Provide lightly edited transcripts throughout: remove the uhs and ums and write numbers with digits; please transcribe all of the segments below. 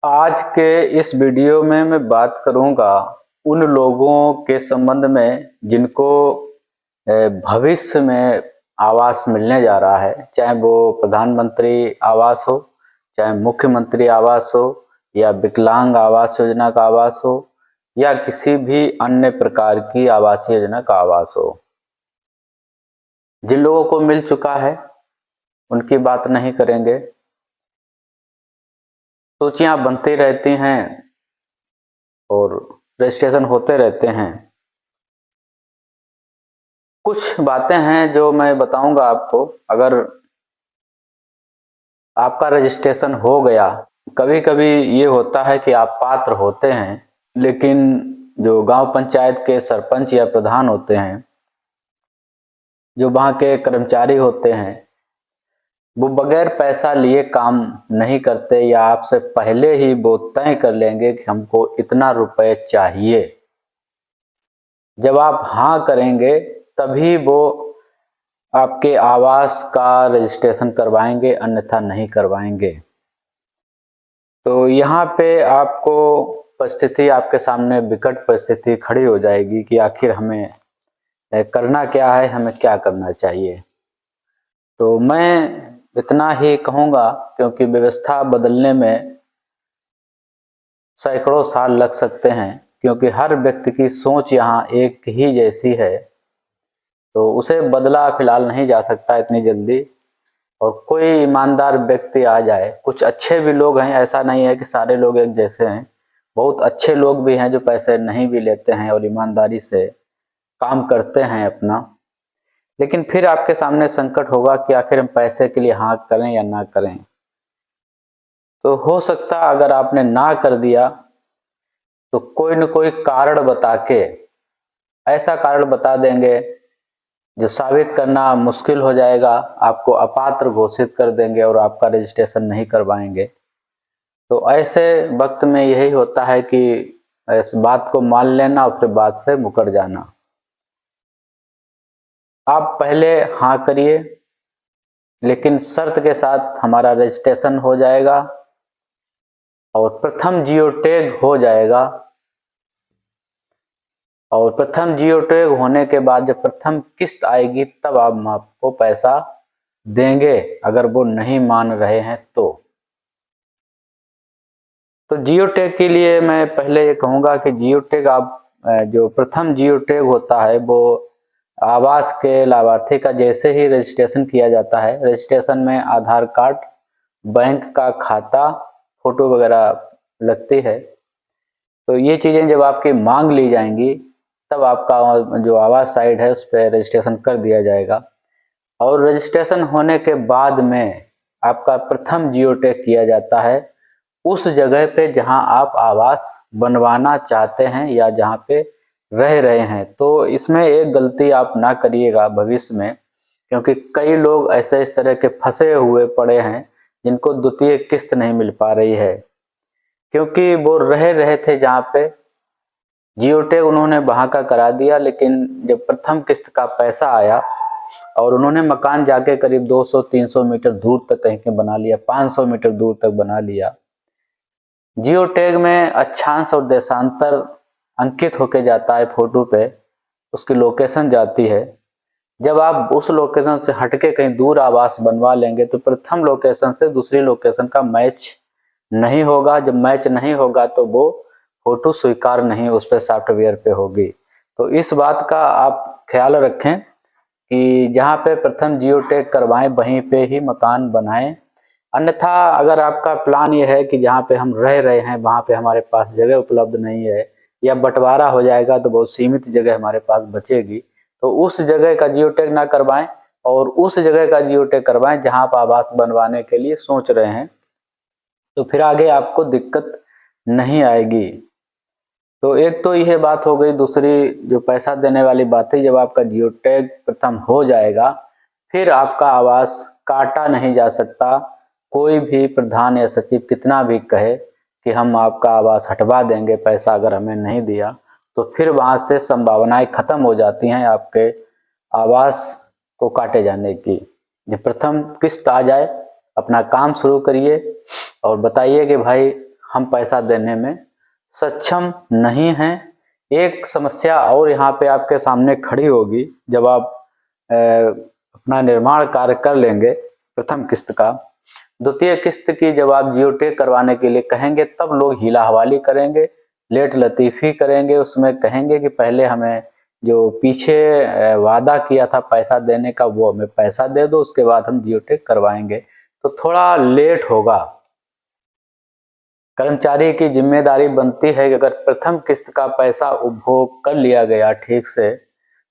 आज के इस वीडियो में मैं बात करूंगा उन लोगों के संबंध में जिनको भविष्य में आवास मिलने जा रहा है, चाहे वो प्रधानमंत्री आवास हो, चाहे मुख्यमंत्री आवास हो, या विकलांग आवास योजना का आवास हो, या किसी भी अन्य प्रकार की आवास योजना का आवास हो। जिन लोगों को मिल चुका है उनकी बात नहीं करेंगे। सूचियां बनती रहती हैं और रजिस्ट्रेशन होते रहते हैं। कुछ बातें हैं जो मैं बताऊंगा आपको। अगर आपका रजिस्ट्रेशन हो गया, कभी कभी ये होता है कि आप पात्र होते हैं, लेकिन जो गांव पंचायत के सरपंच या प्रधान होते हैं, जो वहां के कर्मचारी होते हैं, वो बगैर पैसा लिए काम नहीं करते, या आपसे पहले ही वो तय कर लेंगे कि हमको इतना रुपए चाहिए। जब आप हाँ करेंगे तभी वो आपके आवास का रजिस्ट्रेशन करवाएंगे, अन्यथा नहीं करवाएंगे। तो यहाँ पे आपको परिस्थिति, आपके सामने विकट परिस्थिति खड़ी हो जाएगी कि आखिर हमें करना क्या है, हमें क्या करना चाहिए। तो मैं इतना ही कहूँगा, क्योंकि व्यवस्था बदलने में सैकड़ों साल लग सकते हैं, क्योंकि हर व्यक्ति की सोच यहाँ एक ही जैसी है, तो उसे बदला फिलहाल नहीं जा सकता इतनी जल्दी। और कोई ईमानदार व्यक्ति आ जाए, कुछ अच्छे भी लोग हैं, ऐसा नहीं है कि सारे लोग एक जैसे हैं, बहुत अच्छे लोग भी हैं जो पैसे नहीं भी लेते हैं और ईमानदारी से काम करते हैं अपना। लेकिन फिर आपके सामने संकट होगा कि आखिर हम पैसे के लिए हाँ करें या ना करें। तो हो सकता है अगर आपने ना कर दिया तो कोई न कोई कारण बता के, ऐसा कारण बता देंगे जो साबित करना मुश्किल हो जाएगा, आपको अपात्र घोषित कर देंगे और आपका रजिस्ट्रेशन नहीं करवाएंगे। तो ऐसे वक्त में यही होता है कि इस बात को मान लेना और फिर बात से मुकर जाना। आप पहले हाँ करिए, लेकिन शर्त के साथ हमारा रजिस्ट्रेशन हो जाएगा और प्रथम जियो टैग हो जाएगा। और प्रथम जियो टैग होने के बाद जब प्रथम किस्त आएगी तब हम आपको पैसा देंगे, अगर वो नहीं मान रहे हैं तो जियो टैग के लिए मैं पहले ये कहूँगा कि जियो टैग आप जो प्रथम जियो टैग होता है वो आवास के लाभार्थी का जैसे ही रजिस्ट्रेशन किया जाता है, रजिस्ट्रेशन में आधार कार्ड, बैंक का खाता, फोटो वगैरह लगती है। तो ये चीज़ें जब आपकी मांग ली जाएंगी तब आपका जो आवास साइट है उस पर रजिस्ट्रेशन कर दिया जाएगा। और रजिस्ट्रेशन होने के बाद में आपका प्रथम जियो टैग किया जाता है उस जगह पे जहां आप आवास बनवाना चाहते हैं या जहां पे रह रहे हैं। तो इसमें एक गलती आप ना करिएगा भविष्य में, क्योंकि कई लोग ऐसे इस तरह के फंसे हुए पड़े हैं जिनको द्वितीय किस्त नहीं मिल पा रही है, क्योंकि वो रह रहे थे जहाँ पे जियो टैग उन्होंने वहां का करा दिया, लेकिन जब प्रथम किस्त का पैसा आया और उन्होंने मकान जाके करीब 200-300 मीटर दूर तक कहीं के बना लिया, 500 मीटर दूर तक बना लिया। जियो टैग में अक्षांश और देशांतर अंकित होके जाता है, फोटो पे उसकी लोकेशन जाती है। जब आप उस लोकेशन से हटके कहीं दूर आवास बनवा लेंगे तो प्रथम लोकेशन से दूसरी लोकेशन का मैच नहीं होगा। जब मैच नहीं होगा तो वो फोटो स्वीकार नहीं उस पर सॉफ्टवेयर पे होगी। तो इस बात का आप ख्याल रखें कि जहाँ पे प्रथम जियो टैग करवाएं वहीं पे ही मकान बनाएं। अन्यथा अगर आपका प्लान ये है कि जहाँ पे हम रह रहे हैं वहाँ पे हमारे पास जगह उपलब्ध नहीं है या बंटवारा हो जाएगा तो बहुत सीमित जगह हमारे पास बचेगी, तो उस जगह का जियो टैग ना करवाएं और उस जगह का जियो टैग करवाएं जहाँ आप आवास बनवाने के लिए सोच रहे हैं। तो फिर आगे आपको दिक्कत नहीं आएगी। तो एक तो यह बात हो गई। दूसरी जो पैसा देने वाली बात है, जब आपका जियो टैग प्रथम हो जाएगा फिर आपका आवास काटा नहीं जा सकता। कोई भी प्रधान या सचिव कितना भी कहे कि हम आपका आवास हटवा देंगे पैसा अगर हमें नहीं दिया, तो फिर वहां से संभावनाएं खत्म हो जाती हैं आपके आवास को काटे जाने की। जब प्रथम किस्त आ जाए अपना काम शुरू करिए और बताइए कि भाई हम पैसा देने में सक्षम नहीं हैं। एक समस्या और यहाँ पे आपके सामने खड़ी होगी, जब आप अपना निर्माण कार्य कर लेंगे प्रथम किस्त का, द्वितीय किस्त की जब आप जियो टैग करवाने के लिए कहेंगे तब लोग हीला हवाली करेंगे, लेट लतीफ़ी करेंगे, उसमें कहेंगे कि पहले हमें जो पीछे वादा किया था पैसा देने का वो हमें पैसा दे दो, उसके बाद हम जियो टैग करवाएंगे। तो थोड़ा लेट होगा। कर्मचारी की जिम्मेदारी बनती है कि अगर प्रथम किस्त का पैसा उपभोग कर लिया गया ठीक से,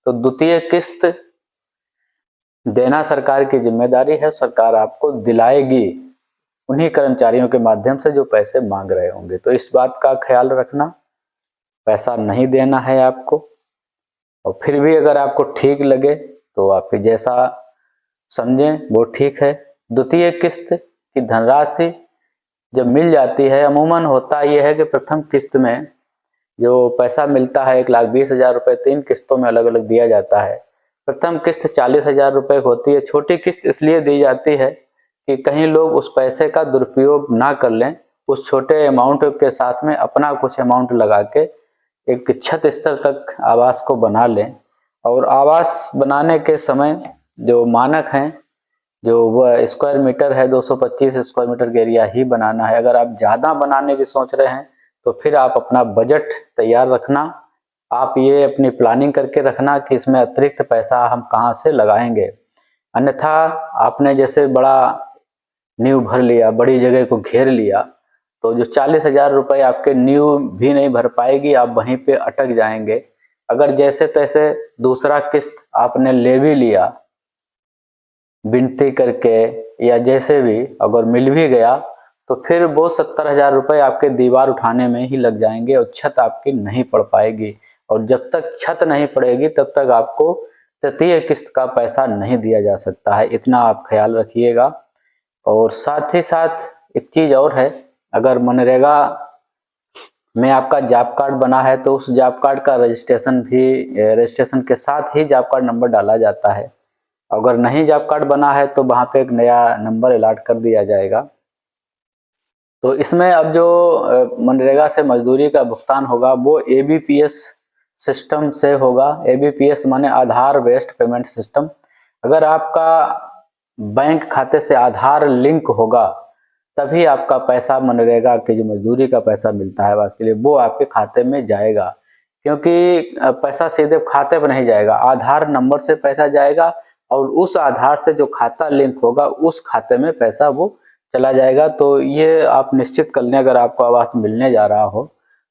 तो द्वितीय किस्त देना सरकार की जिम्मेदारी है। सरकार आपको दिलाएगी उन्हीं कर्मचारियों के माध्यम से जो पैसे मांग रहे होंगे। तो इस बात का ख्याल रखना, पैसा नहीं देना है आपको। और फिर भी अगर आपको ठीक लगे तो आप जैसा समझें वो ठीक है। द्वितीय किस्त की धनराशि जब मिल जाती है, अमूमन होता यह है कि प्रथम किस्त में जो पैसा मिलता है 1,20,000 रुपये 3 किस्तों में अलग अलग दिया जाता है। प्रथम किस्त 40,000 रुपये होती है। छोटी किस्त इसलिए दी जाती है कि कहीं लोग उस पैसे का दुरुपयोग ना कर लें, उस छोटे अमाउंट के साथ में अपना कुछ अमाउंट लगा के एक छत स्तर तक आवास को बना लें। और आवास बनाने के समय जो मानक हैं, जो वह स्क्वायर मीटर है, 225 स्क्वायर मीटर का एरिया ही बनाना है। अगर आप ज़्यादा बनाने की सोच रहे हैं तो फिर आप अपना बजट तैयार रखना, आप ये अपनी प्लानिंग करके रखना कि इसमें अतिरिक्त पैसा हम कहाँ से लगाएंगे। अन्यथा आपने जैसे बड़ा नींव भर लिया, बड़ी जगह को घेर लिया, तो जो 40,000 रुपये आपके नींव भी नहीं भर पाएगी, आप वहीं पे अटक जाएंगे। अगर जैसे तैसे दूसरा किस्त आपने ले भी लिया विनती करके या जैसे भी, अगर मिल भी गया तो फिर वो 70,000 रुपये आपके दीवार उठाने में ही लग जाएंगे और छत आपकी नहीं पड़ पाएगी। और जब तक छत नहीं पड़ेगी तब तक आपको तृतीय किस्त का पैसा नहीं दिया जा सकता है। इतना आप ख्याल रखिएगा। और साथ ही साथ एक चीज़ और है, अगर मनरेगा में आपका जॉब कार्ड बना है तो उस जॉब कार्ड का रजिस्ट्रेशन के साथ ही जॉब कार्ड नंबर डाला जाता है। अगर नहीं जॉब कार्ड बना है तो वहाँ पे एक नया नंबर अलॉट कर दिया जाएगा। तो इसमें अब जो मनरेगा से मजदूरी का भुगतान होगा वो ABPS सिस्टम से होगा। ABPS माने आधार बेस्ड पेमेंट सिस्टम। अगर आपका बैंक खाते से आधार लिंक होगा तभी आपका पैसा, मनरेगा की जो मजदूरी का पैसा मिलता है आवास के लिए, वो आपके खाते में जाएगा। क्योंकि पैसा सीधे खाते पर नहीं जाएगा, आधार नंबर से पैसा जाएगा और उस आधार से जो खाता लिंक होगा उस खाते में पैसा वो चला जाएगा। तो ये आप निश्चित कर लें, अगर आपको आवास मिलने जा रहा हो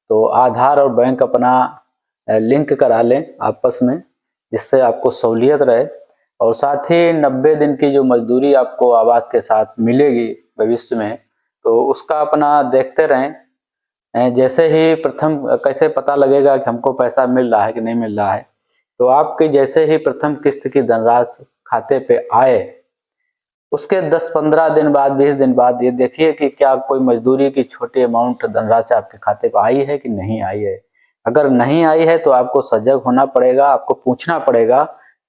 तो आधार और बैंक अपना लिंक करा लें आपस में, जिससे आपको सहूलियत रहे। और साथ ही 90 दिन की जो मजदूरी आपको आवास के साथ मिलेगी भविष्य में, तो उसका अपना देखते रहें। जैसे ही प्रथम, कैसे पता लगेगा कि हमको पैसा मिल रहा है कि नहीं मिल रहा है, तो आपकी जैसे ही प्रथम किस्त की धनराशि खाते पे आए उसके 10-15 दिन बाद, 20 दिन बाद ये देखिए कि क्या कोई मजदूरी की छोटी अमाउंट धनराशि आपके खाते पे आई है कि नहीं आई है। अगर नहीं आई है तो आपको सजग होना पड़ेगा, आपको पूछना पड़ेगा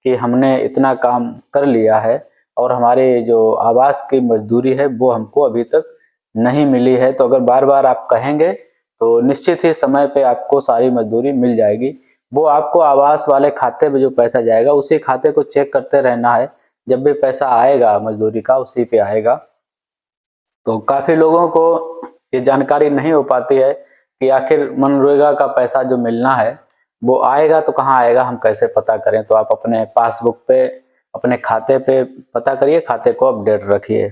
कि हमने इतना काम कर लिया है और हमारे जो आवास की मजदूरी है वो हमको अभी तक नहीं मिली है। तो अगर बार बार आप कहेंगे तो निश्चित ही समय पे आपको सारी मजदूरी मिल जाएगी। वो आपको आवास वाले खाते में जो पैसा जाएगा उसी खाते को चेक करते रहना है, जब भी पैसा आएगा मजदूरी का उसी पे आएगा। तो काफ़ी लोगों को ये जानकारी नहीं हो पाती है कि आखिर मनरेगा का पैसा जो मिलना है वो आएगा तो कहाँ आएगा, हम कैसे पता करें। तो आप अपने पासबुक पे, अपने खाते पे पता करिए, खाते को अपडेट रखिए।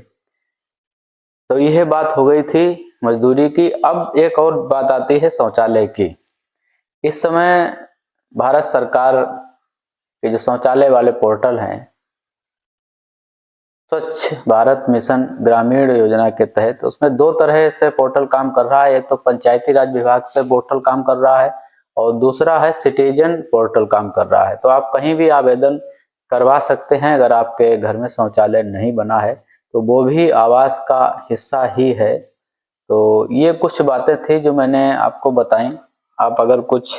तो यह बात हो गई थी मजदूरी की। अब एक और बात आती है शौचालय की। इस समय भारत सरकार के जो शौचालय वाले पोर्टल हैं, स्वच्छ भारत मिशन ग्रामीण योजना के तहत, उसमें 2 तरह से पोर्टल काम कर रहा है। एक तो पंचायती राज विभाग से पोर्टल काम कर रहा है और दूसरा है सिटीजन पोर्टल काम कर रहा है। तो आप कहीं भी आवेदन करवा सकते हैं। अगर आपके घर में शौचालय नहीं बना है तो वो भी आवास का हिस्सा ही है। तो ये कुछ बातें थी जो मैंने आपको बताई। आप अगर कुछ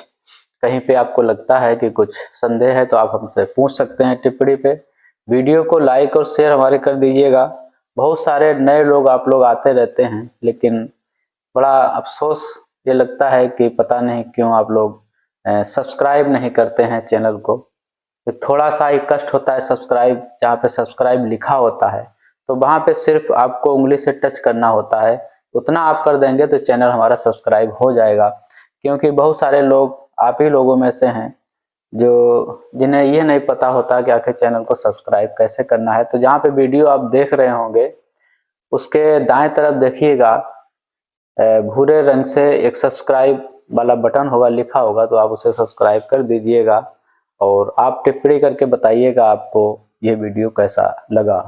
कहीं पे आपको लगता है कि कुछ संदेह है तो आप हमसे पूछ सकते हैं टिप्पणी पे। वीडियो को लाइक और शेयर हमारे कर दीजिएगा। बहुत सारे नए लोग आप लोग आते रहते हैं, लेकिन बड़ा अफसोस ये लगता है कि पता नहीं क्यों आप लोग सब्सक्राइब नहीं करते हैं चैनल को। तो थोड़ा सा ही कष्ट होता है सब्सक्राइब, जहाँ पे सब्सक्राइब लिखा होता है तो वहाँ पे सिर्फ आपको उंगली से टच करना होता है, उतना आप कर देंगे तो चैनल हमारा सब्सक्राइब हो जाएगा। क्योंकि बहुत सारे लोग आप ही लोगों में से हैं जो जिन्हें ये नहीं पता होता कि आखिर चैनल को सब्सक्राइब कैसे करना है। तो जहाँ पे वीडियो आप देख रहे होंगे उसके दाएं तरफ देखिएगा, भूरे रंग से एक सब्सक्राइब वाला बटन होगा, लिखा होगा, तो आप उसे सब्सक्राइब कर दीजिएगा और आप टिप्पणी करके बताइएगा आपको ये वीडियो कैसा लगा।